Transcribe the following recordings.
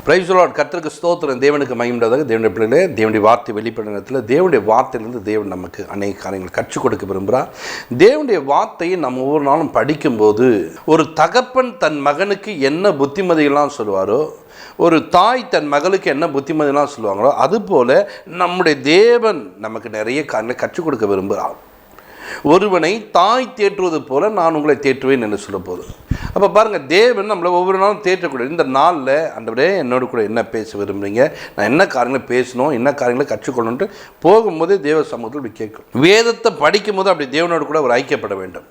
Praise the Lord. கர்த்தருக்கு ஸ்தோத்திரம். தேவனுக்கு மகிமையுண்டாவதாக. தேவனுடைய பிள்ளைகளே, தேவனுடைய வார்த்தை வெளிப்படும் நேரத்தில் தேவனுடைய வார்த்தையிலிருந்து தேவன் நமக்கு அநேக காரியங்கள் கற்றுக் கொடுக்க விரும்புகிறார். தேவனுடைய வார்த்தையை நம்ம ஒவ்வொரு நாளும் படிக்கும்போது ஒரு தகப்பன் தன் மகனுக்கு என்ன புத்திமதிகள்லாம் சொல்லுவாரோ, ஒரு தாய் தன் மகளுக்கு என்ன புத்திமதிலாம் சொல்லுவாங்களோ, அதுபோல் நம்முடைய தேவன் நமக்கு நிறைய காரியங்களை கற்றுக் கொடுக்க விரும்புகிறார். ஒருவனை தாய் தேற்றுவது போல நான் உங்களை தேற்றுவேன் என்று சொல்ல போது. அப்போ பாருங்கள், தேவன் நம்மளை ஒவ்வொரு நாளும் தேற்றக்கூடாது. இந்த நாளில் ஆண்டவரே என்னோட கூட என்ன பேச விரும்புகிறீங்க, நான் என்ன காரியங்களை பேசணும், என்ன காரியங்களை கற்றுக்கொள்ளணுன்ட்டு போகும்போதே தேவ சமூகத்தில் இப்படி கேட்கும். வேதத்தை படிக்கும் போது அப்படி தேவனோடு கூட அவர் ஐக்கியப்பட வேண்டும்.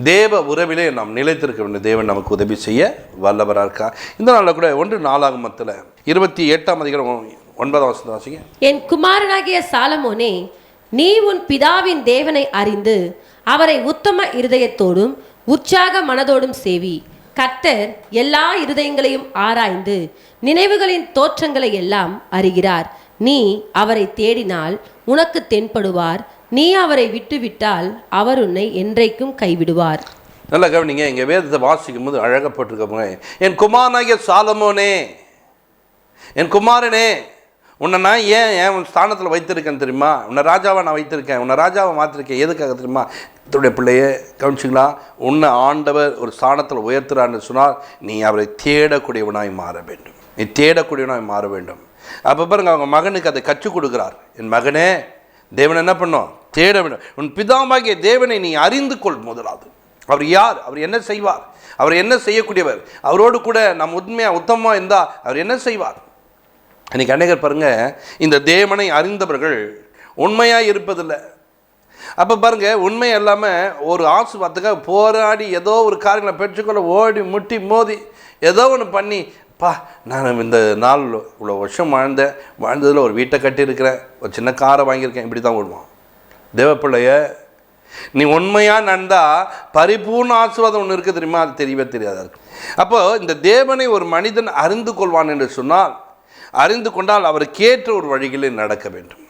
தேவ உறவிலே நாம் நிலைத்திருக்க வேண்டும். தேவன் நமக்கு உதவி செய்ய வல்லவராக இருக்கா. இந்த நாளில் கூட 1 நாளாகமத்தில் 28ஆம் அதிகாரம் 9ஆம் வசனம் வாசிங்க. என் குமாரனாகிய சாலமோனே, நீ உன் பிதாவின் தேவனை அறிந்து அவரை உத்தம இருதயத்தோடும் உற்சாக மனதோடும் சேவி. கர்த்தர் எல்லா இருதயங்களையும் ஆராய்ந்து நினைவுகளின் தோற்றங்களை எல்லாம் அறிகிறார். நீ அவரை தேடினால் உனக்கு தென்படுவார். நீ அவரை விட்டுவிட்டால் அவர் உன்னை என்றைக்கும் கைவிடுவார். நல்லா கவனிங்க. இங்கே வேதத்தை வாசிக்கும் போது அழகப்பட்டிருக்க, என் குமாரனாகிய சாலமோனே, என் குமாரனே, உன்னை நான் ஏன் உன் ஸ்தானத்தில் வைத்திருக்கேன் தெரியுமா? உன்னை ராஜாவை நான் வைத்திருக்கேன், உன்னை ராஜாவை மாற்றிருக்கேன். எதுக்காக தெரியுமா? இதோடைய பிள்ளையே கவனிச்சிங்களா? உன்னை ஆண்டவர் ஒரு ஸ்தானத்தில் உயர்த்துறான்னு சொன்னால் நீ அவரை தேடக்கூடியவனாய் மாற வேண்டும். நீ தேடக்கூடியவனாய் மாற வேண்டும். அப்போ பாருங்க, அவங்க மகனுக்கு அதை கற்றுக் கொடுக்குறார். என் மகனே, தேவனை என்ன பண்ணோம்? தேட வேண்டும். உன் பிதாவாகிய தேவனை நீ அறிந்து கொள். முதலாவது அவர் யார், அவர் என்ன செய்வார், அவர் என்ன செய்யக்கூடியவர், அவரோடு கூட நம்ம உண்மையாக உத்தமமாக இருந்தால் அவர் என்ன செய்வார். அன்றைக்கி அநேகர் பாருங்கள், இந்த தேவனை அறிந்தவர்கள் உண்மையாக இருப்பதில்லை. அப்போ பாருங்கள், உண்மை இல்லாமல் ஒரு ஆசீர்வாதத்துக்காக போராடி ஏதோ ஒரு காரியங்களை பெற்றுக்கொள்ள ஓடி முட்டி மோதி ஏதோ ஒன்று பண்ணி, நான் இந்த நாள் இவ்வளோ வருஷம் வாழ்ந்ததில் ஒரு வீட்டை கட்டியிருக்கிறேன், ஒரு சின்ன காரை வாங்கியிருக்கேன், இப்படி தான் விடுவான். தேவப்பிள்ளைய, நீ உண்மையாக நடந்தால் பரிபூர்ண ஆசீர்வாதம் ஒன்று இருக்குது தெரியுமா? அது தெரியவே தெரியாதா இருக்கு. அப்போது இந்த தேவனை ஒரு மனிதன் அறிந்து கொள்வான் என்று சொன்னால், அறிந்து கொண்டால் அவருக்கேற்ற ஒரு வழிகளில் நடக்க வேண்டும்.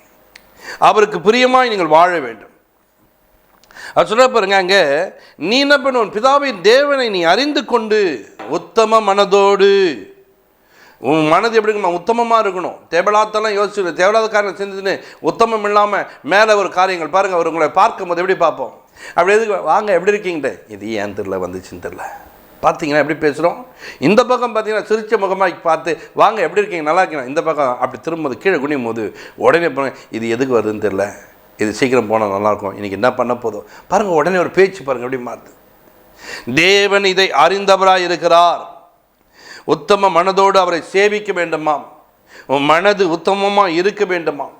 அவருக்கு பிரியமாய் நீங்கள் வாழ வேண்டும். அது சொல்ல பாருங்க, அங்கே நீ என்ன பண்ண, உன் பிதாவின் தேவனை நீ அறிந்து கொண்டு உத்தம மனதோடு. உன் மனது எப்படி இருக்கணும்? உத்தமமாக இருக்கணும். தேவலாத்தெல்லாம் யோசிச்சு தேவலாத காரணம் செஞ்சுன்னு உத்தமம் இல்லாமல் மேலே ஒரு காரியங்கள் பாருங்கள். அவர் உங்களை பார்க்கும் போது எப்படி பார்ப்போம்? அப்படி எதுக்கு வாங்க எப்படி இருக்கீங்கட்டு, இது ஏன் தெரில வந்துச்சுன்னு தெரில. பார்த்தீங்கன்னா எப்படி பேசுகிறோம்? இந்த பக்கம் பார்த்தீங்கன்னா சிரிச்ச முகமாக பார்த்து வாங்க எப்படி இருக்கீங்க, நல்லா இருக்கீங்க. இந்த பக்கம் அப்படி திரும்ப கீழே குனியும் போது உடனே போங்க, இது எதுக்கு வருதுன்னு தெரில, இது சீக்கிரம் போனால் நல்லாயிருக்கும், இன்றைக்கி என்ன பண்ண போதும் பாருங்கள். உடனே ஒரு பேச்சு பாருங்கள் எப்படி மாறுது. தேவன் இதை அறிந்தவராக இருக்கிறார். உத்தம மனதோடு அவரை சேவிக்க வேண்டுமாம். உன் மனது உத்தமமாக இருக்க வேண்டுமாம்.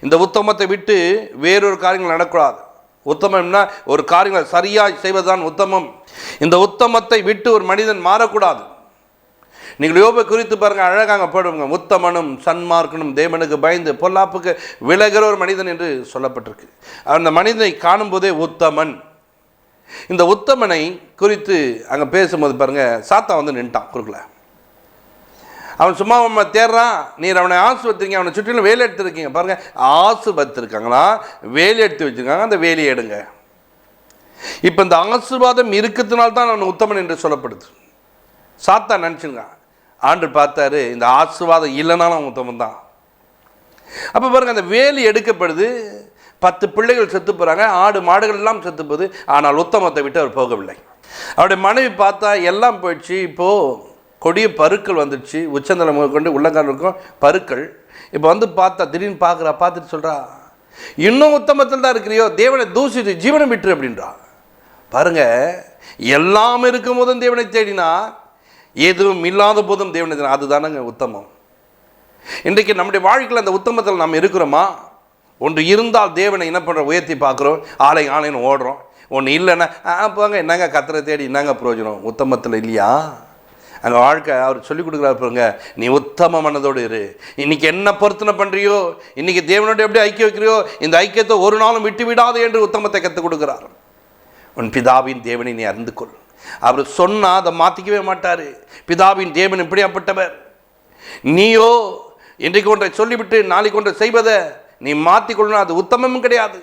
இந்த உத்தமத்தை விட்டு வேறொரு காரியங்கள் நடக்கூடாது. உத்தமம்னா ஒரு காரியங்களை சரியாக செய்வதுதான் உத்தமம். இந்த உத்தமத்தை விட்டு ஒரு மனிதன் மாறக்கூடாது. நீங்கள் யோபை குறித்து பாருங்கள், அழகாக போடுங்க. உத்தமனும் சன்மார்க்கனும் தேவனுக்கு பயந்து பொல்லாப்புக்கு விலகிற ஒரு மனிதன் என்று சொல்லப்பட்டிருக்கு. அந்த மனிதனை காணும்போதே உத்தமன். இந்த உத்தமனை குறித்து அங்கே பேசும்போது பாருங்கள், சாத்தா வந்து நின்ட்டான் குறுக்கல. அவன் சும்மா அவன் தேடுறான். நீர் அவனை ஆசீர்வதிங்க, அவனை சுற்றிலும் வேலை எடுத்துருக்கீங்க பாருங்கள். ஆசீர்வதிருக்காங்களா, வேலை எடுத்து வச்சுருக்காங்க, அந்த வேலையை எடுங்க. இப்போ இந்த ஆசீர்வாதம் இருக்கிறதுனால்தான் அவன் உத்தமன் என்று சொல்லப்படுது. சாத்தா நினச்சிருங்க, ஆண்டு பார்த்தாரு, இந்த ஆசீர்வாதம் இல்லைனாலும் அவன் உத்தமன் தான். அப்போ பாருங்கள், அந்த வேலி எடுக்கப்படுது. 10 பிள்ளைகள் செத்து போகிறாங்க, ஆடு மாடுகள் எல்லாம் செத்து போகுது. ஆனால் உத்தமத்தை விட்டு அவர் போகவில்லை. அவருடைய மனைவி பார்த்தா எல்லாம் போயிடுச்சு. இப்போது கொடிய பருக்கள் வந்துடுச்சு, உச்சந்தலை கொண்டு உள்ளங்காலுக்கும் பருக்கள். இப்போ வந்து பார்த்தா திடீர்னு பார்த்துட்டு சொல்கிறா, இன்னும் உத்தமத்தில் தான் இருக்கிறியோ, தேவனை தூசிட்டு ஜீவனை விட்டுரு அப்படின்றா. பாருங்க, எல்லாம் இருக்கும் போதும் தேவனை தேடினா, எதுவும் இல்லாத போதும் தேவனை தேடினா, அதுதானங்க உத்தமம். இன்றைக்கு நம்முடைய வாழ்க்கையில் அந்த உத்தமத்தில் நாம் இருக்கிறோமா? ஒன்று இருந்தால் தேவனை என்ன பண்ணுற உயர்த்தி பார்க்குறோம், ஆலைன்னு ஓடுறோம். ஒன்று இல்லைன்னா போங்க, என்னங்க கத்தரை தேடி என்னங்க பிரயோஜனம்? உத்தமத்தில் இல்லையா அங்கே வாழ்க்கை? அவர் சொல்லிக் கொடுக்குறாரு பாருங்க, நீ உத்தம மனதோடு இரு. இன்றைக்கி என்ன பொருத்தனை பண்ணுறியோ, இன்றைக்கி தேவனோட எப்படி ஐக்கியம் வைக்கிறியோ, இந்த ஐக்கியத்தை ஒரு நாளும் விட்டு விடாது என்று உத்தமத்தை கற்றுக் கொடுக்குறார். உன் பிதாவின் தேவனை நீ அறிந்து கொள். அவர் சொன்னால் அதை மாற்றிக்கவே மாட்டார். பிதாவின் தேவன் இப்படியாப்பட்டவர். நீயோ இன்றைக்கு ஒன்றை சொல்லிவிட்டு நாளைக்கு ஒன்றை செய்வதை நீ மாற்றிக்கொள்ளணும், அது உத்தமமும் கிடையாது.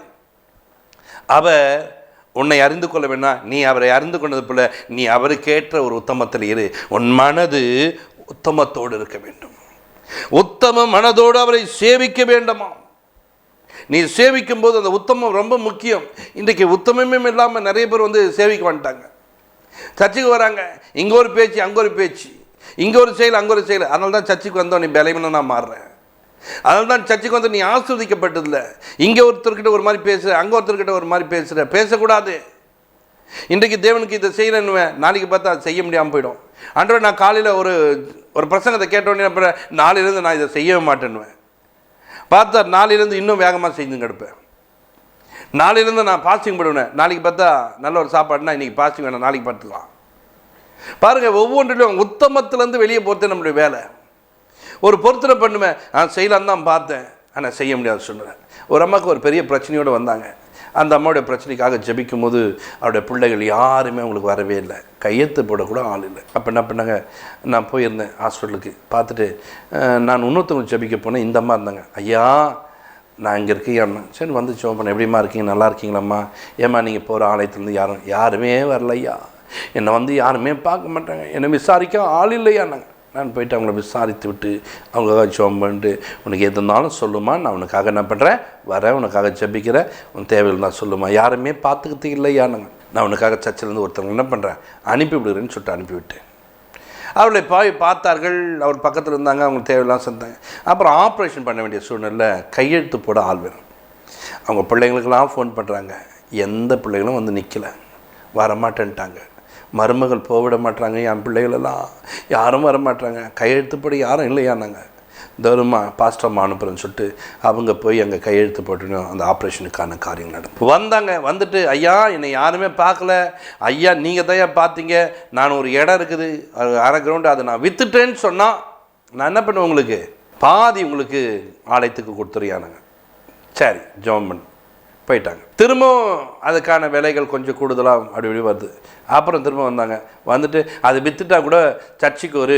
அவர் உன்னை அறிந்து கொள்ள வேண்டாம், நீ அவரை அறிந்து கொண்டது போல நீ அவருக்கேற்ற ஒரு உத்தமத்தில் இரு. உன் மனது உத்தமத்தோடு இருக்க வேண்டும். உத்தம மனதோடு அவரை சேவிக்க வேண்டுமா. நீ சேவிக்கும் போது அந்த உத்தமம் ரொம்ப முக்கியம். இன்றைக்கு உத்தமமே இல்லாமல் நிறைய பேர் வந்து சேவிக்க வந்துட்டாங்க. சர்ச்சுக்கு வராங்க, இங்கே ஒரு பேச்சு அங்கே ஒரு பேச்சு, இங்கே ஒரு செயல் அங்கே ஒரு செயல். அதனால தான் சர்ச்சுக்கு வந்தோம் நீ பலவீனனா மாறுறேன். அதனால தான் சர்ச்சுக்கு வந்து நீ ஆஸ்வதிக்கப்பட்டதில்லை. இங்கே ஒருத்தர்கிட்ட ஒரு மாதிரி பேசுகிற, அங்கே ஒருத்தர்கிட்ட ஒரு மாதிரி பேசுகிற. பேசக்கூடாது. இன்றைக்கு தேவனுக்கு இதை செய்யணுன்னுவேன், நாளைக்கு பார்த்தா அது செய்ய முடியாமல் போயிடும். அன்றே நான் காலையில் ஒரு பிரசங்கத்தை கேட்டோடனே அப்புறம் நாளையிலேருந்து நான் இதை செய்யவே மாட்டேன்னுவேன். பார்த்தா நாளையிலேருந்து இன்னும் வேகமாக செஞ்சு கிடப்பேன். நாளையிலேருந்து நான் பாஸ்டிங் போடுவேன். நாளைக்கு பார்த்தா நல்ல ஒரு சாப்பாடுனா இன்றைக்கி பாஸ்டிங் வேணாம், நாளைக்கு பார்த்துக்கலாம். பாருங்கள், ஒவ்வொன்றிலும் உத்தமத்துலேருந்து வெளியே போகிறது நம்மளுடைய வேலை. ஒரு பொருத்தனை பண்ணுவேன், செய்யலான்னு தான் பார்த்தேன், ஆனால் செய்ய முடியாது சொன்னேன். ஒரு அம்மாவுக்கு ஒரு பெரிய பிரச்சனையோடு வந்தாங்க. அந்த அம்மாவுடைய பிரச்சனைக்காக ஜெபிக்கும் போது அவருடைய பிள்ளைகள் யாருமே அவங்களுக்கு வரவே இல்லை, கையெழுத்து போடக்கூட ஆள் இல்லை. அப்போ என்ன பண்ணாங்க, நான் போயிருந்தேன் ஹாஸ்பிட்டலுக்கு. பார்த்துட்டு நான் இன்னொருத்தவங்க ஜெபிக்க போனேன். இந்த அம்மா இருந்தாங்க. ஐயா நான் இங்கே இருக்கேன். சரி வந்து ஜெபம் பண்ண, எப்படிம்மா இருக்கீங்க, நல்லா இருக்கீங்களாம்மா? ஏம்மா நீங்கள் போகிற ஆலயத்துலேருந்து யாருமே வரலையா, என்னை வந்து யாருமே பார்க்க மாட்டாங்க, என்னை விசாரிக்க ஆள் இல்லையா. நான் போயிட்டு அவங்கள விசாரித்து விட்டு அவங்களுக்காக ஜெபம் பண்ணிட்டு, உனக்கு எது இருந்தாலும் சொல்லுமா, நான் உனக்காக என்ன பண்ணுறேன், வரேன், உனக்காக ஜெபிக்கிறேன், உன் தேவையில் தான் சொல்லுமா, யாருமே பார்த்துக்கிட்டு இல்லையா. நான் உனக்காக சர்ச்சிலேருந்து ஒருத்தவங்க என்ன பண்ணுறேன் அனுப்பி விடுறேன்னு சொல்லிட்டு அனுப்பிவிட்டேன். அவளை போய் பார்த்தார்கள், அவர் பக்கத்தில் இருந்தாங்க, அவங்களுக்கு தேவையெல்லாம் செஞ்சாங்க. அப்புறம் ஆப்ரேஷன் பண்ண வேண்டிய சூழ்நிலை, கையெழுத்து போட ஆள் வேணும். அவங்க பிள்ளைங்களுக்கெல்லாம் ஃபோன் பண்ணுறாங்க, எந்த பிள்ளைகளும் வந்து நிற்கலை, வரமாட்டேன்ட்டாங்க. மருமகள் போவிட மாட்டாங்க, என் பிள்ளைகளெல்லாம் யாரும் வரமாட்டாங்க, கையெழுத்துப்படி யாரும் இல்லையானாங்க. தருமா பாஸ்டர்மா அனுப்புகிறேன்னு சொல்லிட்டு அவங்க போய் அங்கே கையெழுத்து போட்டுன்னு அந்த ஆப்ரேஷனுக்கான காரியம் நடக்கும். வந்தாங்க, வந்துட்டு ஐயா என்னை யாருமே பார்க்கல, ஐயா நீங்கள் தான் பார்த்தீங்க, நான் ஒரு இடம் இருக்குது அரை கிரவுண்டு அதை நான் விற்றுட்டேன்னு சொன்னால் நான் என்ன பண்ணுவேன், உங்களுக்கு பாதி உங்களுக்கு ஆலயத்துக்கு கொடுத்துறியானுங்க. சரி ஜெபம் பண்ணு போயிட்டாங்க. திரும்பவும் அதுக்கான விலைகள் கொஞ்சம் கூடுதலாக அப்படி வருது. அப்புறம் திரும்ப வந்தாங்க, வந்துட்டு அதை விற்றுட்டா கூட சர்ச்சுக்கு ஒரு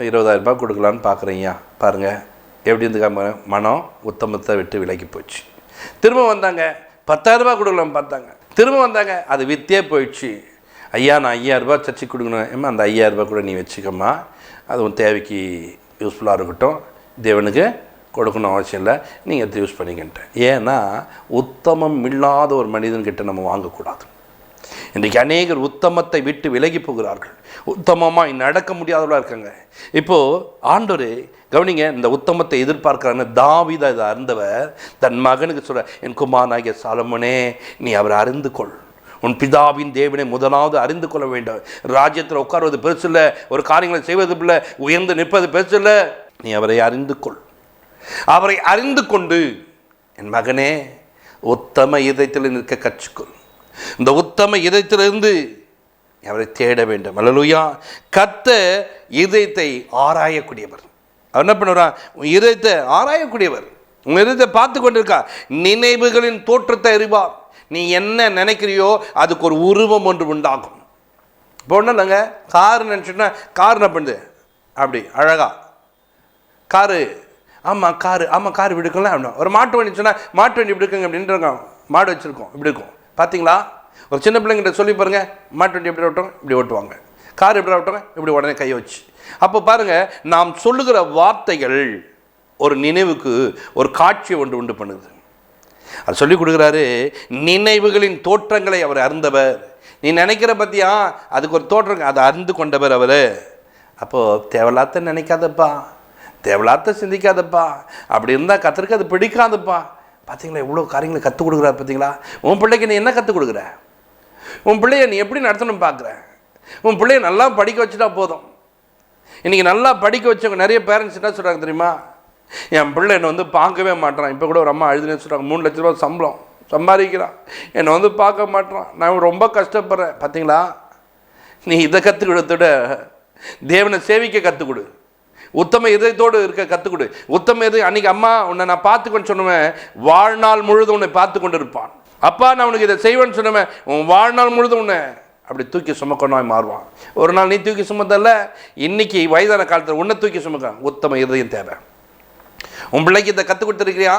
20,000 ரூபாய் கொடுக்கலான்னு பார்க்குறீங்க. பாருங்கள் எப்படி இருந்துக்காம மனம் உத்தமத்தை விட்டு விலைக்கு போச்சு. திரும்ப வந்தாங்க, 10,000 ரூபாய் கொடுக்கலான்னு பார்த்தாங்க. திரும்ப வந்தாங்க, அது விற்றே போயிடுச்சு. ஐயா நான் 5,000 ரூபாய் சர்ச்சுக்கு கொடுக்கணும். ஏம்மா அந்த 5,000 ரூபாய் கூட நீ வச்சுக்கம்மா, அது உன் தேவைக்கு யூஸ்ஃபுல்லாக இருக்கட்டும், தேவனுக்கு கொடுக்கணும் அவசியம் இல்லை, நீங்கள் எடுத்து யூஸ் பண்ணிக்கிட்டேன். ஏன்னா உத்தமம் இல்லாத ஒரு மனிதன்கிட்ட நம்ம வாங்கக்கூடாது. இன்றைக்கு அநேகர் உத்தமத்தை விட்டு விலகி போகிறார்கள், உத்தமமாக நடக்க முடியாதவர்களாக இருக்காங்க. இப்போது ஆண்டவரே கவனிங்க, இந்த உத்தமத்தை எதிர்பார்க்கிறாங்க. தாவீது அதை அறிந்தவர் தன் மகனுக்கு சொல்ற, என் குமாரனாகிய சாலமோனே நீ அவரை அறிந்து கொள், உன் பிதாவின் தேவனை முதலாவது அறிந்து கொள்ள வேண்டும். ராஜ்யத்தில் உட்கார்வது பெருசு இல்லை, ஒரு காரியங்களை செய்வது இல்லை, உயர்ந்து நிற்பது பெருசு இல்லை, நீ அவரை அறிந்து கொள். அவரை அறிந்து கொண்டு என் மகனே உத்தம இதயத்தில் நிற்க கற்றுக்கொள். இந்த உத்தம இதயத்திலிருந்து அவரை தேட வேண்டும். அல்லேலூயா. கர்த்தர் இதயத்தை ஆராயக்கூடியவர். அவர் என்ன பண்ணுவார், உன் இதயத்தை ஆராயக்கூடியவர். உன் இதயத்தை பார்த்து கொண்டிருக்கா, நினைவுகளின் தோற்றத்தை அறிவார். நீ என்ன நினைக்கிறியோ அதுக்கு ஒரு உருவம் ஒன்று உண்டாகும். இப்போ ஒன்றும் இல்லைங்க, கார் நினச்சிட்டா கார் என்ன பண்ணுது, அப்படி அழகா காரு, ஆமாம் கார் இப்படி இருக்குங்களா அப்படின்னா. ஒரு மாட்டு வண்டி சொன்னால் மாட்டு வண்டி இப்படி இருக்குங்க அப்படின்ட்டு இருக்கோம், மாடு வச்சுருக்கோம் இப்படி இருக்கும். பார்த்தீங்களா, ஒரு சின்ன பிள்ளைங்கிட்ட சொல்லி பாருங்கள், மாட்டு வண்டி எப்படி ஓட்டுவாங்க, இப்படி ஓட்டுவாங்க. கார் எப்படி ஓட்டுவாங்க, இப்படி உடனே கையை வச்சு. அப்போ பாருங்கள், நாம் சொல்லுகிற வார்த்தைகள் ஒரு நினைவுக்கு ஒரு காட்சியை உண்டு பண்ணுது. அது சொல்லிக் கொடுக்குறாரு, நினைவுகளின் தோற்றங்களை அவர் அறிந்தவர். நீ நினைக்கிற பற்றியா அதுக்கு ஒரு தோற்றம், அதை அறிந்து கொண்டவர் அவர். அப்போது தேவையில்லாத நினைக்காதப்பா, தேவையில்லாத சிந்திக்காதப்பா, அப்படி இருந்தால் கத்திரிக்க அது பிடிக்காதப்பா. பார்த்தீங்களா எவ்வளோ காரியங்களை கற்றுக் கொடுக்குறாரு. பார்த்தீங்களா, உன் பிள்ளைக்கு நீ என்ன கற்றுக் கொடுக்குற, உன் பிள்ளைய நீ எப்படி நடத்தணும்னு பார்க்குற. உன் பிள்ளைய நல்லா படிக்க வச்சுட்டா போதும். இன்றைக்கி நல்லா படிக்க வச்சவங்க நிறைய பேரண்ட்ஸ் என்ன சொல்கிறாங்க தெரியுமா, என் பிள்ளை என்னை வந்து பார்க்கவே மாட்டேறான். இப்போ கூட ஒரு அம்மா அழுதுன்னு சொல்கிறாங்க, 3 லட்ச ரூபா சம்பளம் சம்பாதிக்கிறான், என்னை வந்து பார்க்க மாட்டேறான், நான் ரொம்ப கஷ்டப்படுறேன். பார்த்தீங்களா, நீ இதை கற்றுக் கொடுத்துட தேவனை சேவிக்க கற்றுக் கொடு, உத்தம இதயத்தோடு இருக்க கற்றுக் கொடு. உத்தம இதயம், அன்றைக்கி அம்மா உன்னை நான் பார்த்துக்கொண்டு சொன்னுவேன், வாழ்நாள் முழுதும் உன்னை பார்த்து கொண்டு இருப்பான். அப்பா நான் உனக்கு இதை செய்வேன்னு சொன்னவன் உன் வாழ்நாள் முழுதும் உன்னை அப்படி தூக்கி சுமக்கணும் மாறுவான். ஒரு நாள் நீ தூக்கி சுமத்தல, இன்னைக்கு வயதான காலத்தில் உன்னை தூக்கி சுமக்க உத்தம இதயம் தேவை. உன் பிள்ளைக்கு இதை கற்றுக் கொடுத்துருக்கிறியா,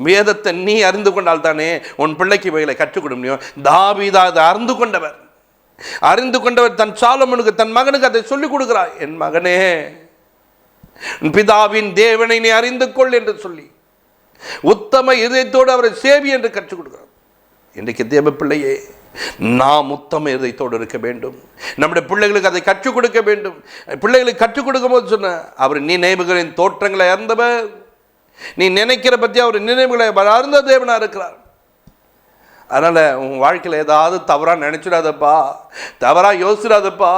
வேதத்தை நீ அறிந்து கொண்டால் தானே உன் பிள்ளைக்கு இவைகளை கற்றுக் கொடுக்க முடியும். தாவீது அதை அறிந்து கொண்டவர் தன் சாலமோனுக்கு தன் மகனுக்கு அதை சொல்லிக் கொடுக்கிறார். என் மகனே உன் பிதாவின் தேவனை நீ அறிந்து கொள் என்று சொல்லி உத்தம இதயத்தோடு அவரை சேவி என்று கற்றுக் கொடுக்கிறார். இன்றைக்கு தேவ பிள்ளையே, நாம் உத்தம இதயத்தோடு இருக்க வேண்டும். நம்முடைய பிள்ளைகளுக்கு அதை கற்றுக் கொடுக்க வேண்டும். பிள்ளைகளுக்கு கற்றுக் கொடுக்கும் போது சொன்ன அவர் நினைவுகளின் தோற்றங்களை அறிந்தவர். நீ நினைக்கிற பற்றி அவர் நினைவுகளை அறிந்த தேவனாக இருக்கிறார். அதனால் உன் வாழ்க்கையில் ஏதாவது தவறாக நினச்சிடாதப்பா, தவறாக யோசிடாதப்பா,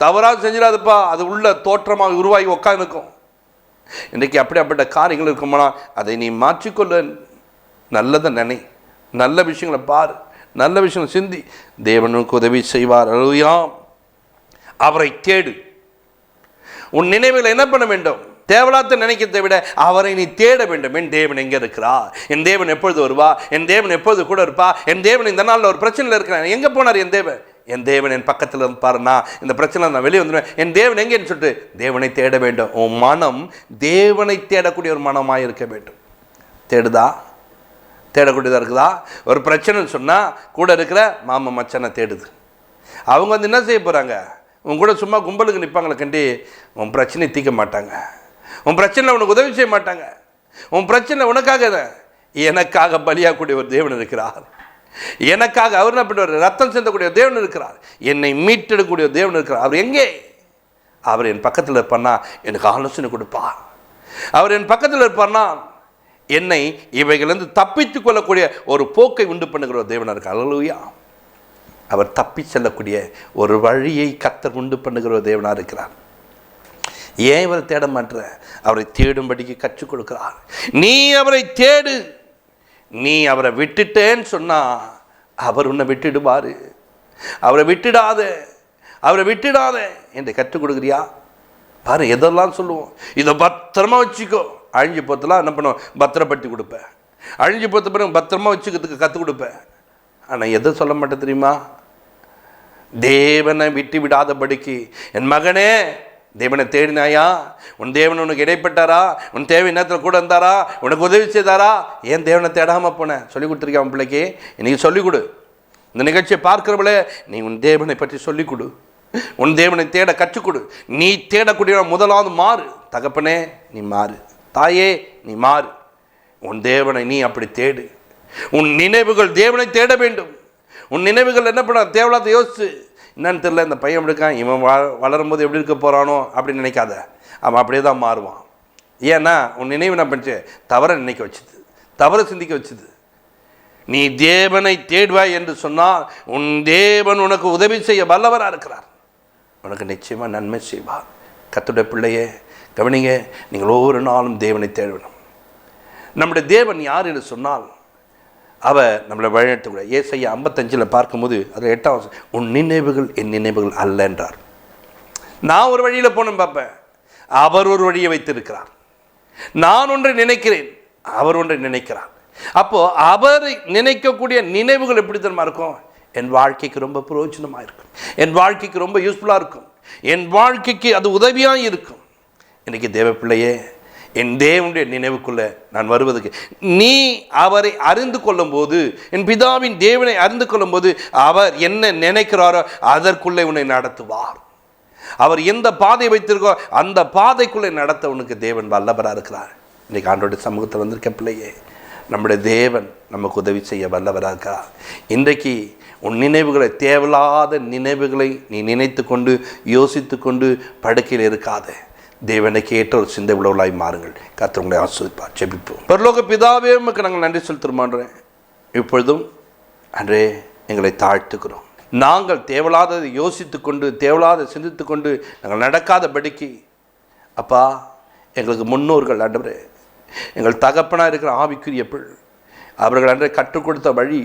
தவறாக செஞ்சிடாதப்பா. அது உள்ள தோற்றமாக உருவாகி உட்காந்துருக்கும். இன்றைக்கு அப்படிப்பட்ட காரியங்கள் இருக்குமானா அதை நீ மாற்றிக்கொள்ள. நல்லதை நினை, நல்ல விஷயங்களை பார், நல்ல விஷயம் சிந்தி. தேவனுக்கு உதவி செய்வார். அல்லேலூயா. அவரை தேடு. உன் நினைவுகளை என்ன பண்ண வேண்டும்? தேவலாத்தை நினைக்கிறதை விட அவரை நீ தேட வேண்டும். என் தேவன் எங்கே இருக்கிறார்? என் தேவன் எப்பொழுது வருவா? என் தேவன் எப்பொழுது கூட இருப்பா? என் தேவன் இந்த நாளில் ஒரு பிரச்சனையில் இருக்கிறான், எங்கே போனார் என் தேவன்? என் தேவன் என் பக்கத்தில் இருப்பாருன்னா இந்த பிரச்சனை நான் வெளியே வந்துடுவேன். என் தேவன் எங்கேன்னு சொல்லிட்டு தேவனை தேட வேண்டும். உன் மனம் தேவனை தேடக்கூடிய ஒரு மனமாக இருக்க வேண்டும். தேடுதா? தேடக்கூடியதாக இருக்குதா? ஒரு பிரச்சனைன்னு சொன்னால் கூட இருக்கிற மாமா மச்சனை தேடுது. அவங்க வந்து என்ன செய்ய போகிறாங்க? உன் கூட சும்மா கும்பலுக்கு நிற்பாங்களை கண்டி உன் பிரச்சனையை தீர்க்க மாட்டாங்க. உன் பிரச்சனை உனக்கு உதவி செய்ய மாட்டாங்க. உன் பிரச்சனை உனக்காக எனக்காக பலியாகக்கூடிய ஒரு தேவன் இருக்கிறார். எனக்காக அவர் என்ன பண்ணுவார்? ரத்தம் சிந்தக்கூடிய தேவன் இருக்கிறார். என்னை மீட்டெடுக்கக்கூடிய தேவன் இருக்கிறார். அவர் எங்கே? அவர் என் பக்கத்தில் இருப்பார்னா எனக்கு ஆலோசனை கொடுப்பார். அவர் என் பக்கத்தில் இருப்பார்னா என்னை இவைகளிலிருந்து தப்பித்து கொள்ளக்கூடிய ஒரு போக்கை உண்டு பண்ணுகிற ஒரு தேவனாக இருக்கார். அல்லேலூயா. அவர் தப்பி செல்லக்கூடிய ஒரு வழியை கர்த்தர் உண்டு பண்ணுகிற ஒரு தேவனாக இருக்கிறார். ஏன் இவரை தேட மாட்டேற? அவரை தேடும்படிக்கு கற்றுக் கொடுக்கிறார். நீ அவரை தேடு. நீ அவரை விட்டுட்டேன்னு சொன்னால் அவர் உன்னை விட்டுடுவார். அவரை விட்டுடாத, அவரை விட்டுடாத என்று கற்றுக் கொடுக்குறியா? பாரு, எதெல்லாம் சொல்லுவோம், இதை பத்திரமா வச்சுக்கோ. அழிஞ்சு போத்தெல்லாம் என்ன பண்ணுவோம்? பத்திரப்படுத்தி கொடுப்பேன். அழிஞ்சு போத்த பிறகு பத்திரமா வச்சுக்கிறதுக்கு கற்றுக் கொடுப்பேன். ஆனால் எதை சொல்ல மாட்டேன் தெரியுமா? தேவனை விட்டு விடாதபடிக்கு, என் மகனே தேவனை தேடினாயா? உன் தேவன் உனக்கு இடைப்பட்டாரா? உன் தேவை நேரத்தில் கூட இருந்தாரா? உனக்கு உதவி செய்தாரா? ஏன் தேவனை தேடாமல் போனேன்? சொல்லிக் கொடுத்துருக்கேன் உன் பிள்ளைக்கு. இன்றைக்கி சொல்லிக் கொடு. இந்த நிகழ்ச்சியை பார்க்கிறவளே, நீ உன் தேவனை பற்றி சொல்லிக் கொடு. உன் தேவனை தேட கற்றுக் கொடு. நீ தேடக்கூடிய முதலாவது மாறு. தகப்பனே நீ மாறு, தாயே நீ மாறு. உன் தேவனை நீ அப்படி தேடு. உன் நினைவுகள் தேவனை தேட வேண்டும். உன் நினைவுகள் என்ன பண்ண? தேவலாத்தை யோசிச்சு, என்னன்னு தெரியல, இந்த பையன் எப்படி இருக்கான், இவன் வளரும்போது எப்படி இருக்க போகிறானோ அப்படின்னு நினைக்காத. அவன் அப்படியே தான் மாறுவான். ஏன்னா உன் நினைவு என்ன பண்ணிச்சு? தவறை நினைக்க வச்சுது, தவறை சிந்திக்க வச்சுது. நீ தேவனை தேடுவாய் என்று சொன்னால் உன் தேவன் உனக்கு உதவி செய்ய வல்லவராக இருக்கிறார். உனக்கு நிச்சயமாக நன்மை செய்வார். கர்த்தருடைய பிள்ளையே கவனிங்க, நீங்கள் ஒவ்வொரு நாளும் தேவனை தேடணும். நம்முடைய தேவன் யார் என்று சொன்னால் அவர் நம்மளை வழிநடத்தக்கூடிய. ஏசாயா 55 பார்க்கும்போது அது 8 உன் நினைவுகள் என் நினைவுகள் அல்ல என்றார். நான் ஒரு வழியில் போனேன் பார்ப்பேன், அவர் ஒரு வழியை வைத்திருக்கிறார். நான் ஒன்றை நினைக்கிறேன், அவர் ஒன்றை நினைக்கிறார். அப்போது அவரை நினைக்கக்கூடிய நினைவுகள் எப்படி தெரியுமா இருக்கும்? என் வாழ்க்கைக்கு ரொம்ப பிரயோஜனமாக இருக்கும், என் வாழ்க்கைக்கு ரொம்ப யூஸ்ஃபுல்லாக இருக்கும், என் வாழ்க்கைக்கு அது உதவியாக இருக்கும். இன்றைக்கி தேவ பிள்ளையே, என் தேவனுடைய நினைவுக்குள்ளே நான் வருவதற்கு நீ அவரை அறிந்து கொள்ளும் போது, என் பிதாவின் தேவனை அறிந்து கொள்ளும் போது அவர் என்ன நினைக்கிறாரோ அதற்குள்ளே உன்னை நடத்துவார். அவர் எந்த பாதை வைத்திருக்கோ அந்த பாதைக்குள்ளே நடத்த உனக்கு தேவன் வல்லவராக இருக்கிறார். இன்றைக்கி ஆண்டோடைய சமூகத்தில் வந்திருக்க பிள்ளையே, நம்முடைய தேவன் நமக்கு உதவி செய்ய வல்லவராக இருக்கிறார். இன்றைக்கு உன் நினைவுகளை, தேவையில்லாத நினைவுகளை நீ நினைத்து கொண்டு யோசித்து கொண்டு படுக்கையில் இருக்காத. தேவனுக்கு ஏற்ற ஒரு சிந்தை உள்ளவர்களாய் மாறுங்கள். கர்த்தர் உங்களை ஆசீர்வதிப்பார். ஜெபிப்போம். பரலோக பிதாவே, உமக்கு நாங்கள் நன்றி செலுத்துகிறோம். இப்பொழுதும் அன்றே எங்களை தாழ்த்துக்கிறோம். நாங்கள் தேவையில்லாததை யோசித்து கொண்டு, தேவையில்லாத சிந்தித்து கொண்டு நாங்கள் நடக்காதபடிக்கு அப்பா, எங்களுக்கு முன்னோர்கள் ஆண்டவரே, எங்கள் தகப்பனாக இருக்கிற ஆவிக்குரிய அவர்கள் அன்றே கற்றுக் கொடுத்த வழி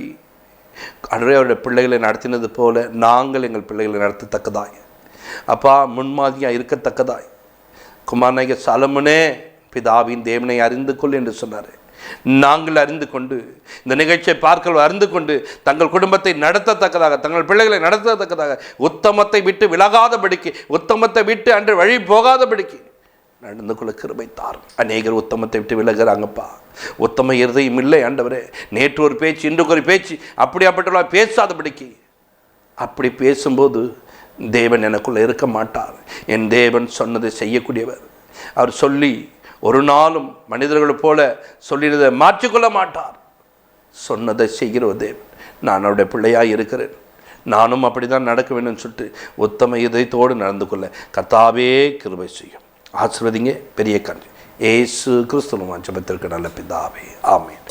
அன்றே அவருடைய பிள்ளைகளை நடத்தினது போல நாங்கள் எங்கள் பிள்ளைகளை நடத்தத்தக்கதாய் அப்பா, முன்மாதிரியாக இருக்கத்தக்கதாய் குமாரனாகிய சாலமோனே, பிதாவின் தேவனை அறிந்து கொள் என்று சொன்னார். நாங்கள் அறிந்து கொண்டு, இந்த நிகழ்ச்சியை பார்க்க அறிந்து கொண்டு தங்கள் குடும்பத்தை நடத்தத்தக்கதாக, தங்கள் பிள்ளைகளை நடத்தத்தக்கதாக, உத்தமத்தை விட்டு விலகாதபடிக்கு, உத்தமத்தை விட்டு அன்று வழி போகாதபடிக்கு நடந்து கொள்ள கிருபை தாரும். அநேகர் உத்தமத்தை விட்டு விலகிறாங்கப்பா. உத்தம இருதயம் இல்லை ஆண்டவரே. நேற்று ஒரு பேச்சு, இன்றைக்கு ஒரு பேச்சு, அப்படியாப்பட்ட பேசாதபடிக்கு. அப்படி பேசும்போது தேவன் எனக்குள்ளே இருக்க மாட்டார். என் தேவன் சொன்னதை செய்யக்கூடியவர். அவர் சொல்லி ஒரு நாளும் மனிதர்களைப் போல சொல்லினதை மாற்றிக்கொள்ள மாட்டார். சொன்னதை செய்கிற தேவன். நான் அவருடைய பிள்ளையாக இருக்கிறேன், நானும் அப்படி தான் நடக்க வேணும்னு சொல்லிட்டு உத்தம இதயத்தோடு நடந்து கொள்ள கர்த்தாவே கிருபை செய்யும். ஆசீர்வதிங்க. பெரிய கண் இயேசு கிறிஸ்துவின் ஜெபத்திற்கு நல்ல பிதாவே, ஆமென்.